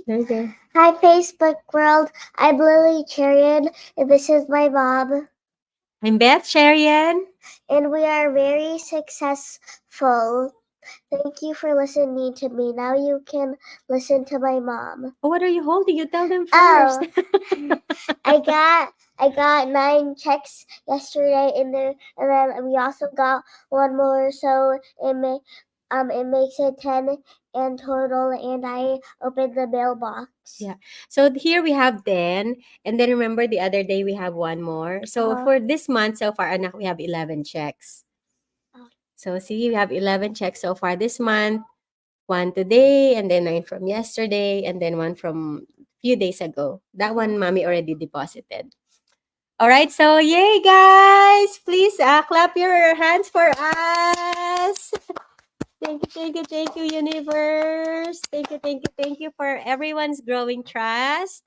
Okay. Hi, Facebook world. I'm Lily Cherian, and this is my mom. I'm Beth Sherian. And we are very successful. Thank you for listening to me. Now you can listen to my mom. Oh, what are you holding? You tell them first. Oh, I got 9 checks yesterday, and then we also got one more, so it makes it 10 in total. And I opened the mailbox. Yeah. So here we have 10. And then remember the other day we have one more. So for this month so far, anak, we have 11 checks. So see, we have 11 checks so far this month. One today, and then 9 from yesterday, and then one from few days ago. That one mommy already deposited. All right, so yay guys! Please clap your hands for us. Thank you, universe. Thank you for everyone's growing trust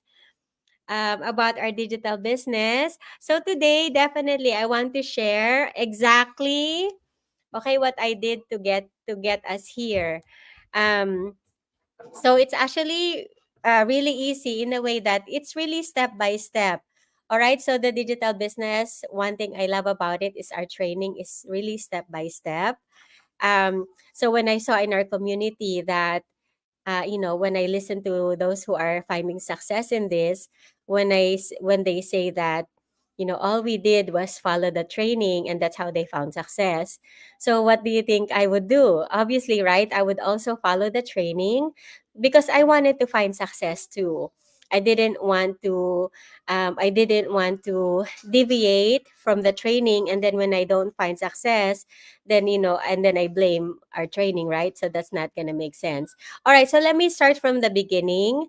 about our digital business. So today, definitely, I want to share exactly what I did to get us here. Um, so it's actually really easy in a way that it's really step by step. All right. So the digital business, one thing I love about it is our training is really step by step. So when I saw in our community that when I listen to those who are finding success in this, when they say that, all we did was follow the training and that's how they found success. So what do you think I would do? Obviously, right? I would also follow the training because I wanted to find success too. I didn't want to deviate from the training, and then when I don't find success, then and then I blame our training, right? So that's not gonna make sense. All right, so let me start from the beginning.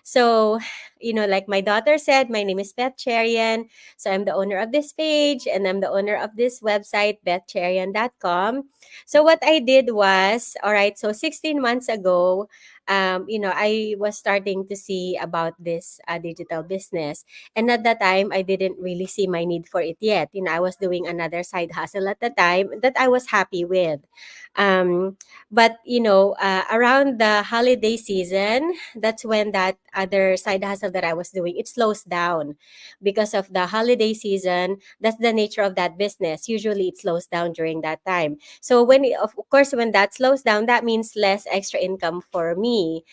So, like my daughter said, my name is Beth Cherian. So I'm the owner of this page and I'm the owner of this website, bethcherian.com. So what I did was, all right, so 16 months ago, I was starting to see about this digital business. And at that time, I didn't really see my need for it yet. I was doing another side hustle at the time that I was happy with. But around the holiday season, that's when that other side hustle that I was doing, it slows down because of the holiday season. That's the nature of that business. Usually it slows down during that time. So of course, when that slows down, that means less extra income for me,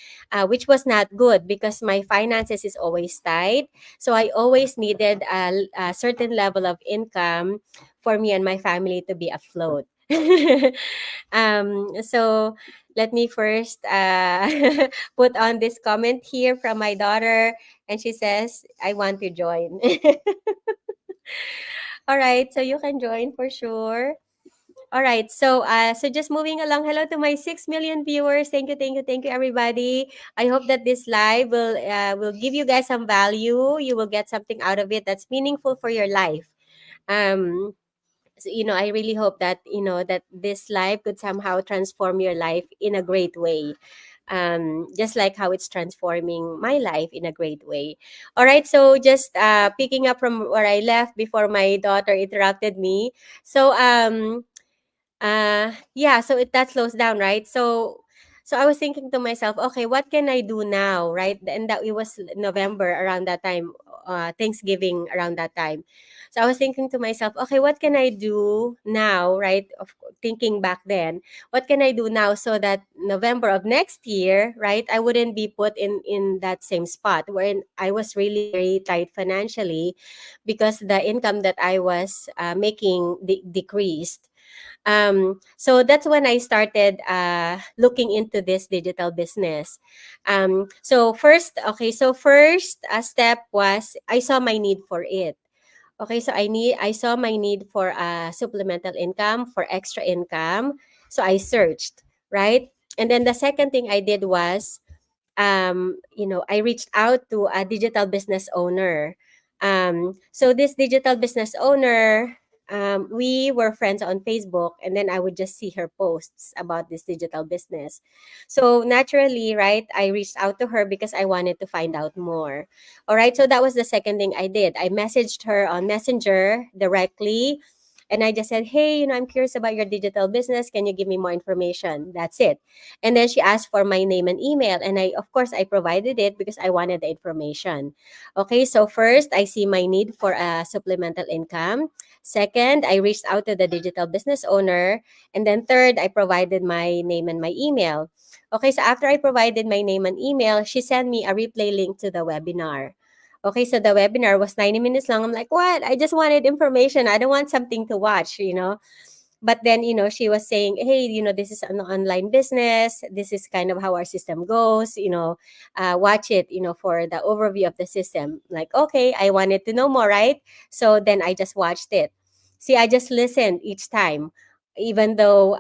which was not good because my finances is always tight. So I always needed a certain level of income for me and my family to be afloat. So let me first put on this comment here from my daughter, and she says, "I want to join." All right, so you can join for sure. All right, so just moving along. Hello to my 6 million viewers. Thank you, everybody. I hope that this live will give you guys some value. You will get something out of it that's meaningful for your life. Um, so, I really hope that that this life could somehow transform your life in a great way, just like how it's transforming my life in a great way. All right, so just picking up from where I left before my daughter interrupted me. So yeah, so that slows down, right? So I was thinking to myself, okay, what can I do now, right? And that it was November around that time, Thanksgiving around that time. So I was thinking to myself, okay, what can I do now, right? Thinking back then, what can I do now so that November of next year, right, I wouldn't be put in that same spot wherein I was really very tight financially because the income that I was making decreased. So that's when I started looking into this digital business. So first step was I saw my need for it. Okay, so I saw my need for supplemental income, for extra income. So I searched, right? And then the second thing I did was I reached out to a digital business owner. So this digital business owner, we were friends on Facebook, and then I would just see her posts about this digital business. So naturally, right, I reached out to her because I wanted to find out more. All right, so that was the second thing I did. I messaged her on Messenger directly. And I just said, hey, I'm curious about your digital business. Can you give me more information? That's it. And then she asked for my name and email. And of course, I provided it because I wanted the information. Okay, so first, I see my need for a supplemental income. Second, I reached out to the digital business owner. And then third, I provided my name and my email. Okay, so after I provided my name and email, she sent me a replay link to the webinar. Okay, so the webinar was 90 minutes long. I'm like, what? I just wanted information. I don't want something to watch. But then, she was saying, hey, this is an online business. This is kind of how our system goes. Watch it, for the overview of the system. Like, okay, I wanted to know more, right? So then I just watched it. See, I just listened each time, even though,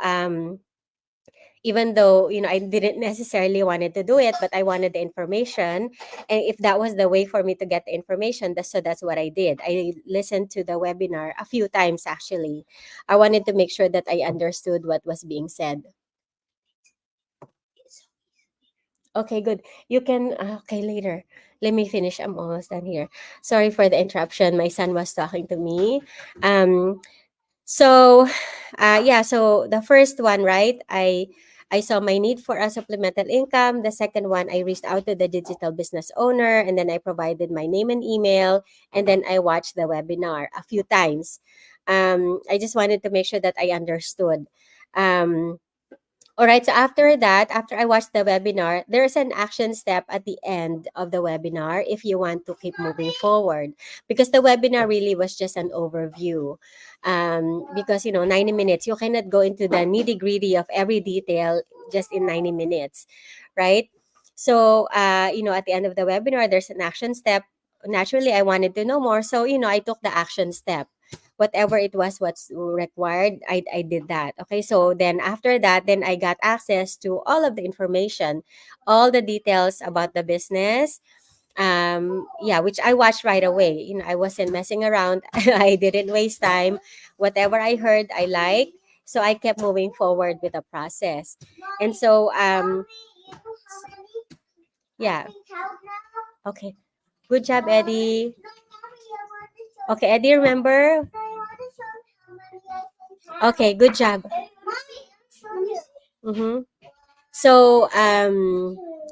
I didn't necessarily wanted to do it, but I wanted the information. And if that was the way for me to get the information, that's what I did. I listened to the webinar a few times, actually. I wanted to make sure that I understood what was being said. Okay, good. You can, okay, later. Let me finish. I'm almost done here. Sorry for the interruption. My son was talking to me. So the first one, right? I saw my need for a supplemental income. The second one, I reached out to the digital business owner, and then I provided my name and email, and then I watched the webinar a few times. I just wanted to make sure that I understood. All right, so after that, after I watched the webinar, there's an action step at the end of the webinar if you want to keep moving forward. Because the webinar really was just an overview. Because, 90 minutes, you cannot go into the nitty gritty of every detail just in 90 minutes, right? So, at the end of the webinar, there's an action step. Naturally, I wanted to know more. So, I took the action step. Whatever it was what's required, I did that. Okay, so then after that, then I got access to all of the information, all the details about the business. Yeah, which I watched right away. I wasn't messing around. I didn't waste time. Whatever I heard, I liked. So I kept moving forward with the process. And so yeah. Okay, good job, Eddie. Okay, Eddie, remember? Okay, good job. Mm-hmm. So,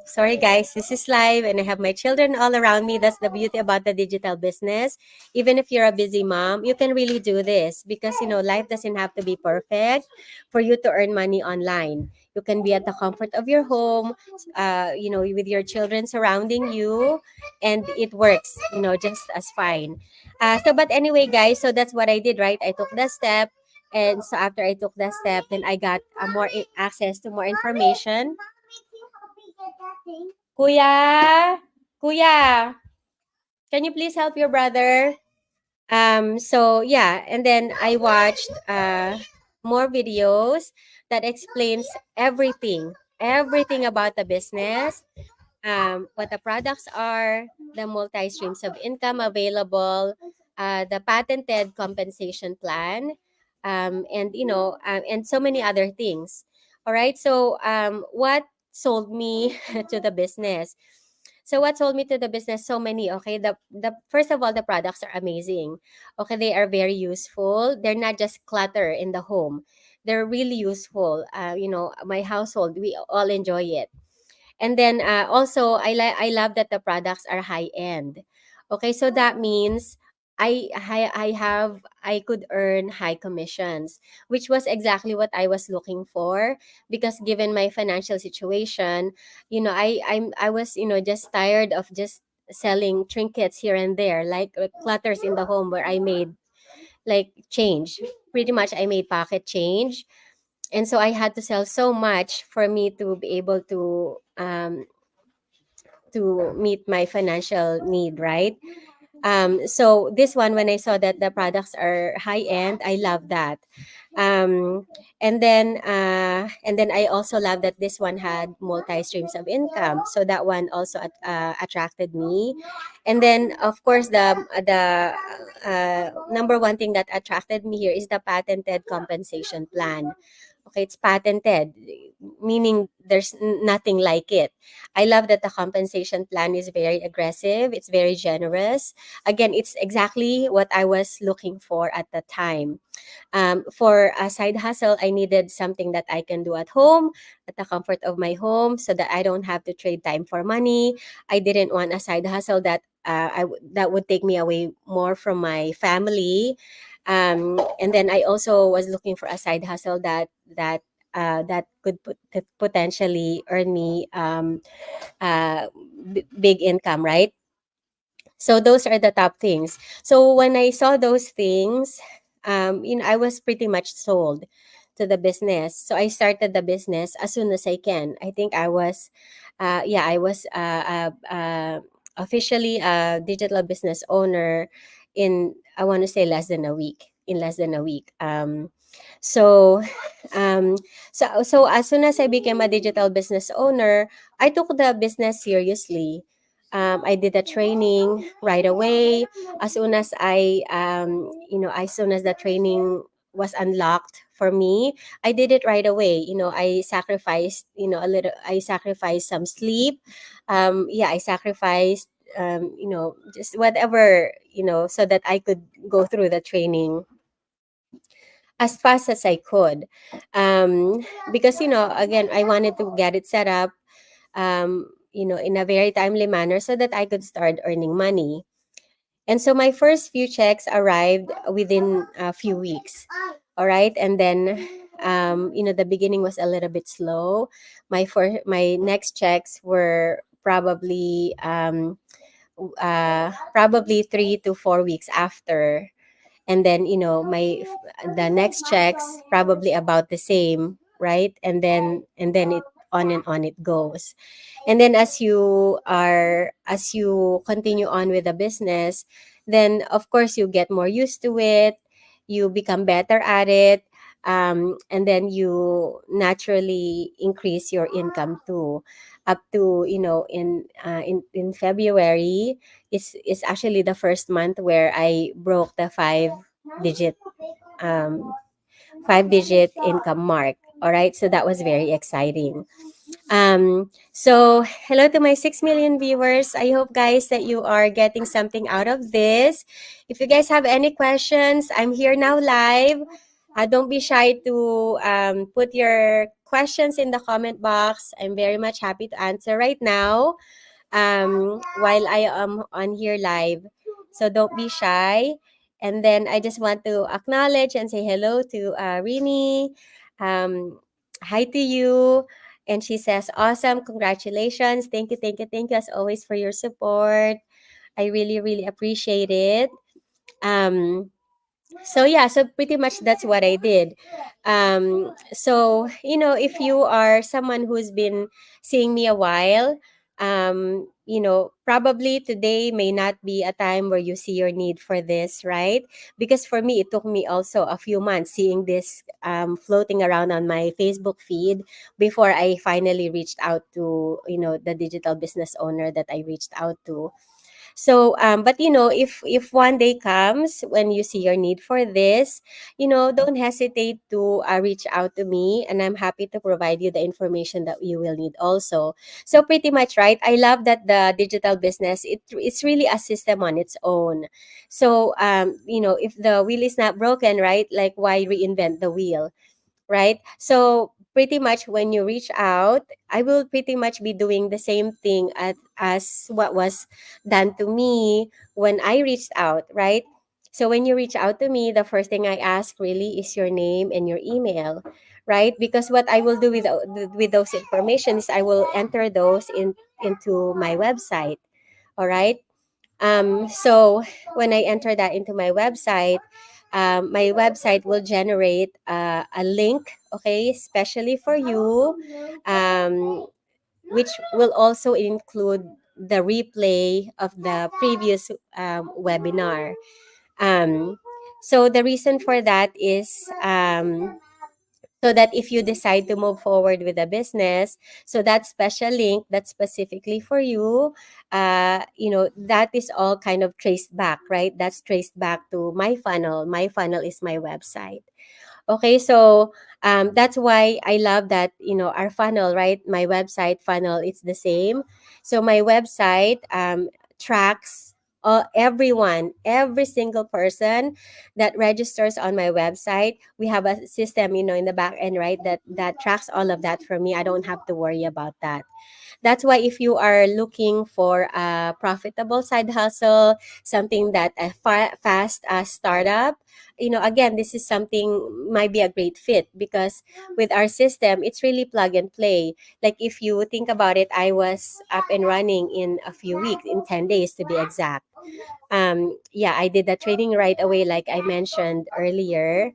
sorry guys, this is live and I have my children all around me. That's the beauty about the digital business. Even if you're a busy mom, you can really do this because, life doesn't have to be perfect for you to earn money online. You can be at the comfort of your home, with your children surrounding you, and it works, just as fine. But anyway, guys, so that's what I did, right? I took the step. And so after I took that step, then I got access to more information. Kuya, Kuya, can you please help your brother? So yeah, and then I watched more videos that explains everything about the business, what the products are, the multi streams of income available, the patented compensation plan, and so many other things. All right. So, what sold me to the business? So, what sold me to the business? So many. Okay. The first of all, the products are amazing. Okay, they are very useful. They're not just clutter in the home. They're really useful. My household, we all enjoy it. And then also I love that the products are high end. Okay, so that means I could earn high commissions, which was exactly what I was looking for because given my financial situation, I was just tired of just selling trinkets here and there like clutters in the home where I made like change. Pretty much I made pocket change, and so I had to sell so much for me to be able to meet my financial need, right? So this one, when I saw that the products are high end, I love that. Um, and then I also love that this one had multi streams of income. So that one also attracted me. And then of course the number one thing that attracted me here is the patented compensation plan. Okay, it's patented, meaning there's nothing like it. I love that the compensation plan is very aggressive. It's very generous. Again, it's exactly what I was looking for at the time. For a side hustle, I needed something that I can do at home, at the comfort of my home, so that I don't have to trade time for money. I didn't want a side hustle that that would take me away more from my family. And then I also was looking for a side hustle that could potentially earn me uh, big income, right? So those are the top things. So when I saw those things, I was pretty much sold to the business. So I started the business as soon as I can. I think I was officially a digital business owner in, I want to say, less than a week. In less than a week. So, um, so as soon as I became a digital business owner, I took the business seriously. I did a training right away. As soon as as soon as the training was unlocked for me, I did it right away. I sacrificed, I sacrificed some sleep. I sacrificed, just whatever, so that I could go through the training as fast as I could. Because, again, I wanted to get it set up, in a very timely manner so that I could start earning money. And so my first few checks arrived within a few weeks. All right. And then, the beginning was a little bit slow. My next checks were probably 3 to 4 weeks after. And then, the next checks probably about the same, right? And then it on it goes. And then as you continue on with the business, then of course you get more used to it, you become better at it, and then you naturally increase your income too, up to, in February is actually the first month where I broke the digit um 5-digit income mark. All right, so that was very exciting. So hello to my 6 million viewers. I hope, guys, that you are getting something out of this. If you guys have any questions, I'm here now live. Don't be shy to put your questions in the comment box. I'm very much happy to answer right now while I am on here live. So don't be shy. And then I just want to acknowledge and say hello to Rini. Um, Hi to you. And she says, awesome. Congratulations. Thank you as always for your support. I really, really appreciate it. Um, so yeah, so pretty much that's what I did. So if you are someone who's been seeing me a while, probably today may not be a time where you see your need for this, right? Because for me, it took me also a few months seeing this floating around on my Facebook feed before I finally reached out to, the digital business owner that I reached out to. So, but if one day comes when you see your need for this, don't hesitate to reach out to me, and I'm happy to provide you the information that you will need also. So, pretty much, right? I love that the digital business it's really a system on its own. So, if the wheel is not broken, right? Like, why reinvent the wheel? Right? So pretty much when you reach out, I will pretty much be doing the same thing as what was done to me when I reached out, right? So when you reach out to me, the first thing I ask really is your name and your email, right? Because what I will do with those information is I will enter those into my website. All right. So when I enter that into my website will generate a link, okay, especially for you, um, which will also include the replay of the previous webinar. So the reason for that is so that if you decide to move forward with a business, so that special link that's specifically for you, that is all kind of traced back, right? That's traced back to my funnel. My funnel is my website. Okay, so that's why I love that, our funnel, right? My website funnel, it's the same. So my website tracks everyone, every single person that registers on my website. We have a system, in the back end, right? That tracks all of that for me. I don't have to worry about that. That's why if you are looking for a profitable side hustle, something that a fast startup, again, this is something might be a great fit because with our system, it's really plug and play. Like if you think about it, I was up and running in a few weeks, in 10 days to be exact. Yeah, I did the training right away, like I mentioned earlier.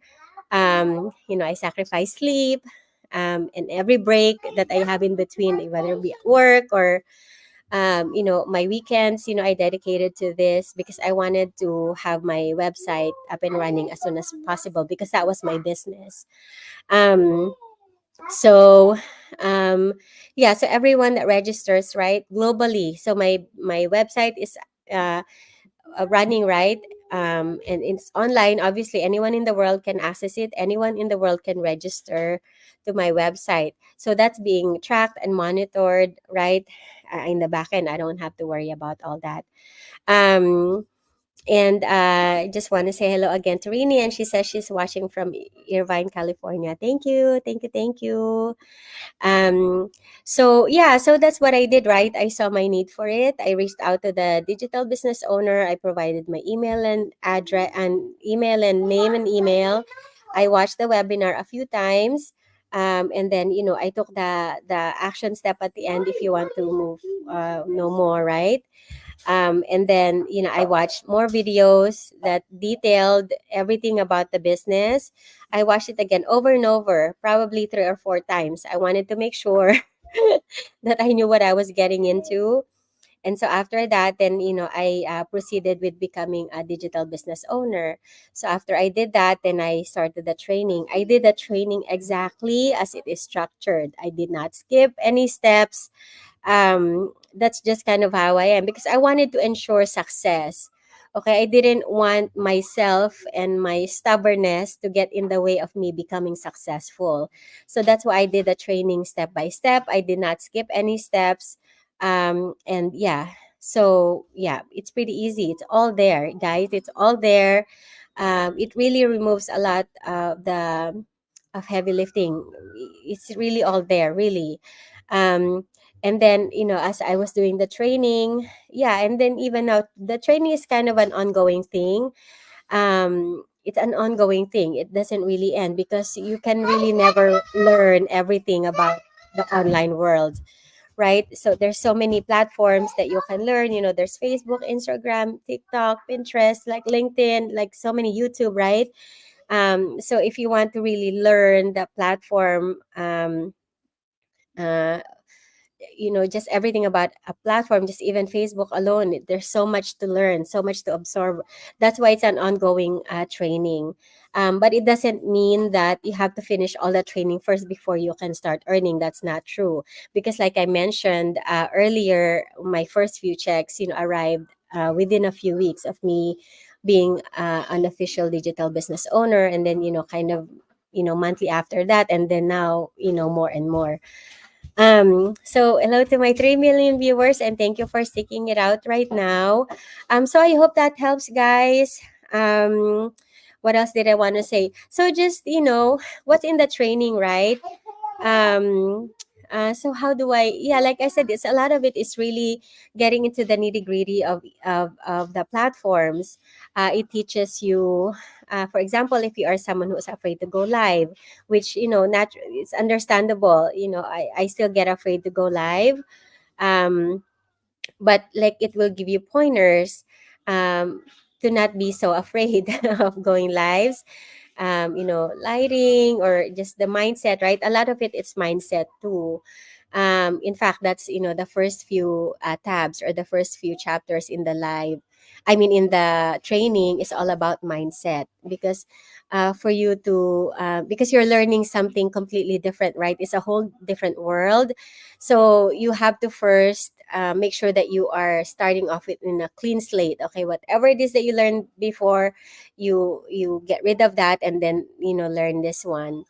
I sacrifice sleep, and every break that I have in between, whether it be at work or my weekends, I dedicated to this because I wanted to have my website up and running as soon as possible because that was my business. Um, so yeah, so everyone that registers, right, globally. So my website is uh, running, right, and it's online. Obviously anyone in the world can access it, anyone in the world can register to my website, so that's being tracked and monitored, right, in the back end. I don't have to worry about all that. And I just want to say hello again to Rini, and she says she's watching from Irvine, California. Thank you, thank you, thank you. So yeah, so that's what I did, right? I saw my need for it. I reached out to the digital business owner. I provided my email and address and email and name and email. I watched the webinar a few times. And then I took the action step at the end if you want to move no more, right? And then I watched more videos that detailed everything about the business. I watched it again over and over, probably 3 or 4 times. I wanted to make sure that I knew what I was getting into. And so after that, then I proceeded with becoming a digital business owner. So after I did that, then I started the training. I did the training exactly as it is structured. I did not skip any steps. That's just kind of how I am because I wanted to ensure success. Okay, I didn't want myself and my stubbornness to get in the way of me becoming successful. So that's why I did the training step by step. I did not skip any steps. And yeah, so yeah, it's pretty easy. It's all there, guys. It's all there. It really removes a lot of the of heavy lifting. It's really all there, really. Um, and then as I was doing the training, yeah, and then even now the training is kind of an ongoing thing. It's an ongoing thing. It doesn't really end because you can really never learn everything about the online world, right? So there's so many platforms that you can learn. There's Facebook, Instagram, TikTok, Pinterest, like LinkedIn, like so many, YouTube, right? So if you want to really learn the platform, uh, just everything about a platform, just even Facebook alone, there's so much to learn, so much to absorb. That's why it's an ongoing training. But it doesn't mean that you have to finish all the training first before you can start earning. That's not true, because like I mentioned earlier, my first few checks arrived within a few weeks of me being an official digital business owner, and then kind of monthly after that, and then now more and more. So hello to my 3 million viewers, and thank you for sticking it out right now. So I hope that helps, guys. What else did I want to say? So just, what's in the training, right? um so how do I, yeah, like I said, it's a lot of it is really getting into the nitty gritty of the platforms. It teaches you, for example, if you are someone who is afraid to go live, which it's understandable. I still get afraid to go live. um but like it will give you pointers to not be so afraid of going lives. Lighting or just the mindset, right? A lot of it's mindset too. In fact, that's the first few tabs or the first few chapters in the live. I mean in the training is all about mindset, because for you to because you're learning something completely different, right? It's a whole different world. So you have to first make sure that you are starting off with in a clean slate. Okay, whatever it is that you learned before, you get rid of that and then learn this one.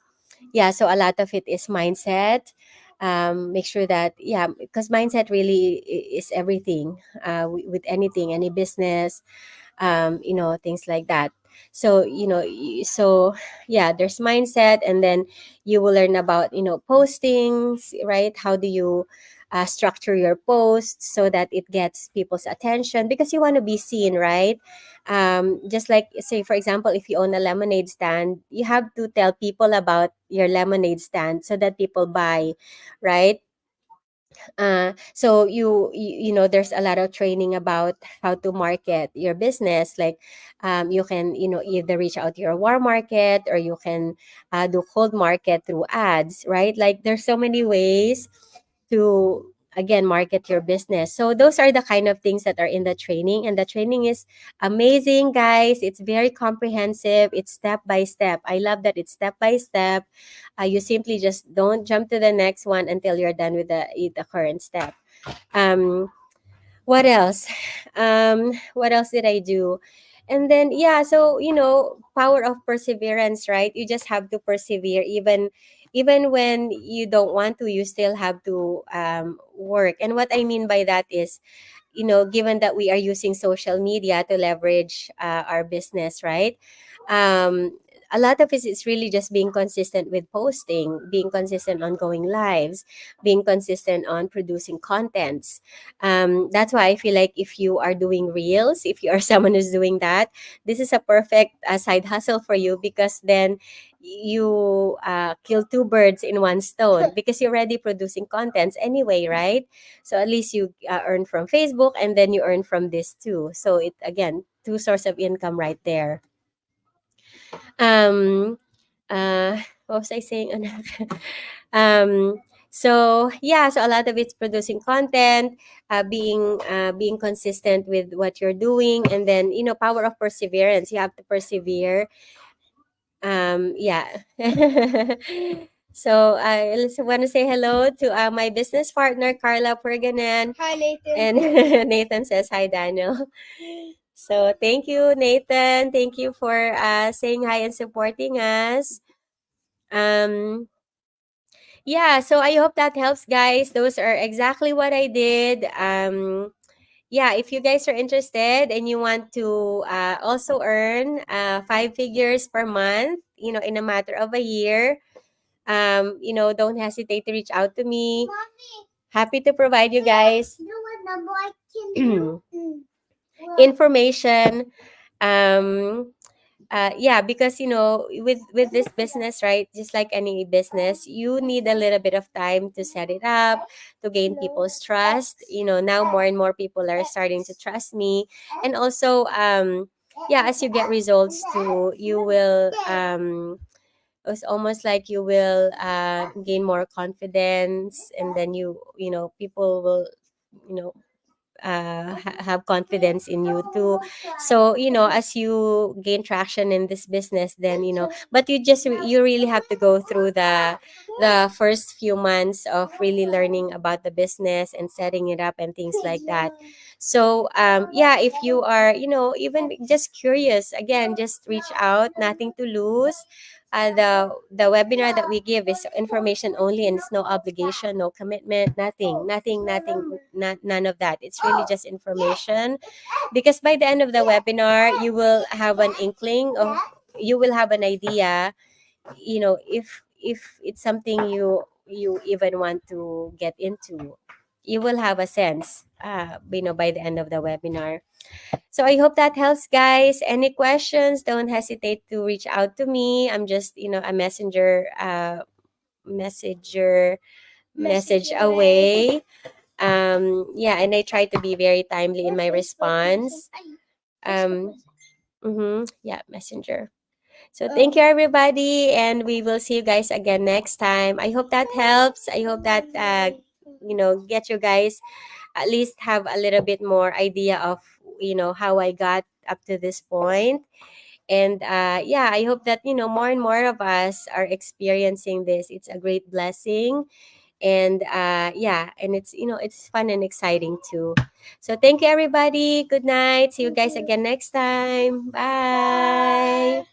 Yeah, so a lot of it is mindset. Make sure that, yeah, because mindset really is everything, with anything, any business, things like that. So so yeah, there's mindset, and then you will learn about postings, right? How do you structure your posts so that it gets people's attention, because you want to be seen, right? Just like, say for example, if you own a lemonade stand, you have to tell people about your lemonade stand so that people buy, right? So there's a lot of training about how to market your business. Like, you can either reach out to your warm market, or you can do cold market through ads, right? Like, there's so many ways to, again, market your business. So those are the kind of things that are in the training, and the training is amazing, guys. It's very comprehensive. It's step by step. I love that it's step by step. You simply just don't jump to the next one until you're done with the current step. um what else? What else did I do? And then, yeah, so power of perseverance, right? You just have to persevere, even when you don't want to. You still have to work. And what I mean by that is, given that we are using social media to leverage our business, right? A lot of it is really just being consistent with posting, being consistent on going lives, being consistent on producing contents. That's why I feel like if you are doing reels, if you are someone who's doing that, this is a perfect side hustle for you, because then you kill two birds in one stone, because you're already producing contents anyway, right? So at least you earn from Facebook, and then you earn from this too. So it, again, two source of income right there. Um, what was I saying? um, so yeah, so a lot of it's producing content, being consistent with what you're doing, and then power of perseverance. You have to persevere. Yeah. So I also want to say hello to my business partner, Carla Perganan. Hi, Nathan. And Nathan says, hi, Daniel. So thank you, Nathan. Thank you for saying hi and supporting us. Um, yeah, so I hope that helps, guys. Those are exactly what I did. Yeah, if you guys are interested and you want to also earn 5 figures per month, in a matter of a year, don't hesitate to reach out to me. Mommy, Happy to provide you guys you know what number I can do? information. Um, yeah, because with this business, right, just like any business, you need a little bit of time to set it up, to gain people's trust. Now more and more people are starting to trust me. And also, yeah, as you get results too, you will it's almost like you will gain more confidence, and then people will you know have confidence in you too. So as you gain traction in this business, then but you really have to go through the first few months of really learning about the business and setting it up and things like that. So yeah, if you are even just curious, again, just reach out. Nothing to lose. The webinar that we give is information only, and it's no obligation, no commitment, nothing, none of that. It's really just information, because by the end of the webinar, you will have an inkling of, you will have an idea, if it's something you even want to get into. You will have a sense, by the end of the webinar. So I hope that helps, guys. Any questions, don't hesitate to reach out to me. I'm just a messenger message away. Yeah, and I try to be very timely in my response. Yeah, messenger. So thank you, everybody, and we will see you guys again next time. I hope that helps. I hope that get you guys at least have a little bit more idea of how I got up to this point. And yeah, I hope that more and more of us are experiencing this. It's a great blessing. And yeah, and it's fun and exciting too. So thank you, everybody. Good night. See you guys again next time. Bye.